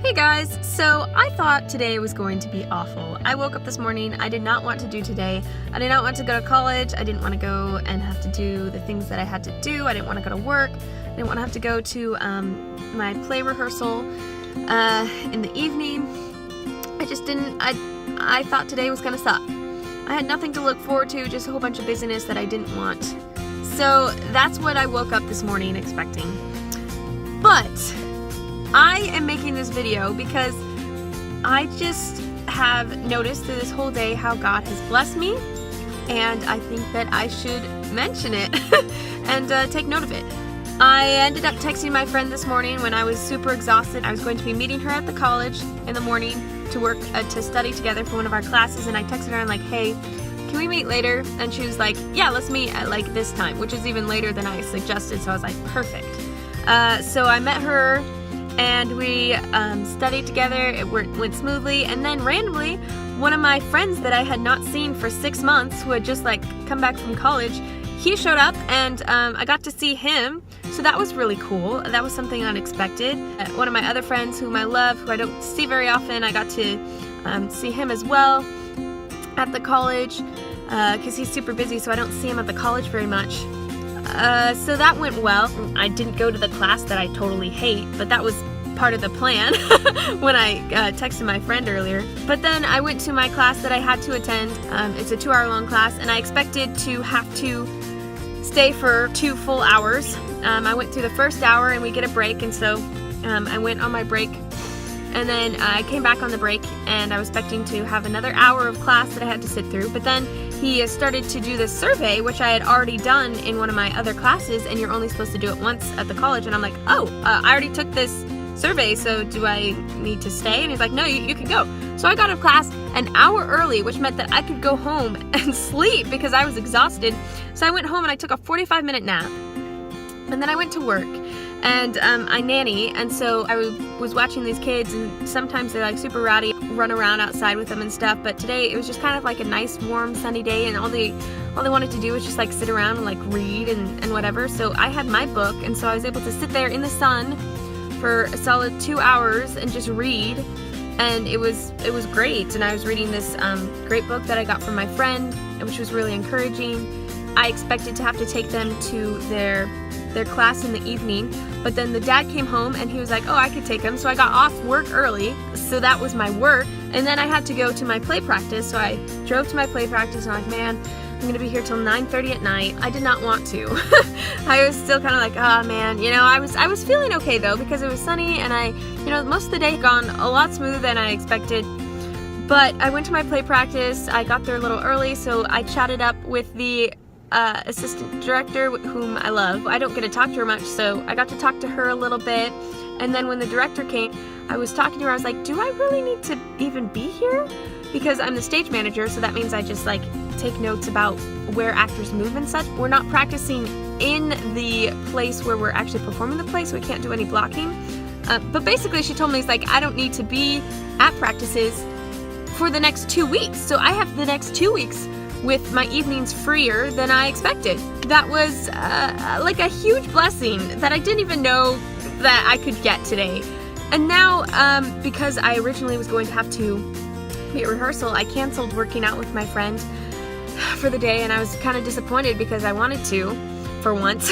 Hey guys, so I thought today was going to be awful. I woke up this morning, I did not want to do today. I did not want to go to college, I didn't want to go and have to do the things that I had to do, I didn't want to go to work, I didn't want to have to go to my play rehearsal in the evening. I thought today was gonna suck. I had nothing to look forward to, just a whole bunch of busyness that I didn't want. So that's what I woke up this morning expecting. But I am making this video because I just have noticed through this whole day how God has blessed me, and I think that I should mention it and take note of it. I ended up texting my friend this morning when I was super exhausted. I was going to be meeting her at the college in the morning to work to study together for one of our classes, and I texted her and like, hey, can we meet later? And she was like, yeah, let's meet at like this time, which is even later than I suggested, so I was like, perfect. So I met her and we studied together. It went smoothly, and then randomly one of my friends that I had not seen for 6 months, who had just like come back from college, he showed up, and I got to see him, so that was really cool. That was something unexpected. One of my other friends whom I love, who I don't see very often, I got to see him as well at the college because he's super busy, so I don't see him at the college very much. So that went well. I didn't go to the class that I totally hate, but that was part of the plan when I texted my friend earlier. But then I went to my class that I had to attend. It's a 2-hour-long class, and I expected to have to stay for 2 full hours. I went through the first hour, and we get a break, and so I went on my break, and then I came back on the break, and I was expecting to have another hour of class that I had to sit through, but then he started to do this survey, which I had already done in one of my other classes, and you're only supposed to do it once at the college, and I'm like, oh, I already took this survey, so do I need to stay? And he's like, no, you can go. So I got out of class an hour early, which meant that I could go home and sleep because I was exhausted. So I went home and I took a 45-minute nap, and then I went to work. And I nanny, and so I was watching these kids, and sometimes they're like super rowdy, run around outside with them and stuff, but today it was just kind of like a nice warm sunny day, and all they wanted to do was just like sit around and like read and whatever. So I had my book, and so I was able to sit there in the sun for a solid 2 hours and just read, and it was great. And I was reading this great book that I got from my friend, which was really encouraging. I expected to have to take them to their class in the evening, but then the dad came home and he was like, oh, I could take them. So I got off work early, so that was my work, and then I had to go to my play practice. So I drove to my play practice, and I'm like, man, I'm gonna be here till 9:30 at night. I did not want to. I was still kind of like, oh man, you know, I was feeling okay though, because it was sunny, and most of the day had gone a lot smoother than I expected. But I went to my play practice. I got there a little early, so I chatted up with the assistant director, whom I love. I don't get to talk to her much, so I got to talk to her a little bit. And then when the director came, I was talking to her. I was like, do I really need to even be here? Because I'm the stage manager, so that means I just like take notes about where actors move and such. We're not practicing in the place where we're actually performing the play, so we can't do any blocking. But basically she told me, it's like, I don't need to be at practices for the next 2 weeks. So I have the next 2 weeks with my evenings freer than I expected. That was like a huge blessing that I didn't even know that I could get today. And now, because I originally was going to have to be at rehearsal, I canceled working out with my friend for the day, and I was kind of disappointed because I wanted to, for once.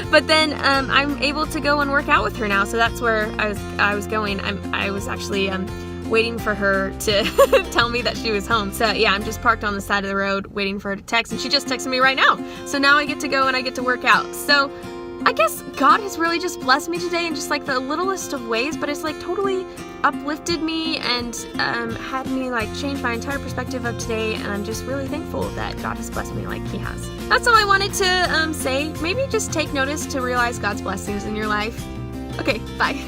But then I'm able to go and work out with her now, so that's where I was going. I was actually waiting for her to tell me that she was home. So yeah, I'm just parked on the side of the road waiting for her to text, and she just texted me right now. So now I get to go and I get to work out. So I guess God has really just blessed me today in just like the littlest of ways, but it's like totally uplifted me and had me like change my entire perspective of today, and I'm just really thankful that God has blessed me like He has. That's all I wanted to say. Maybe just take notice to realize God's blessings in your life. Okay, bye.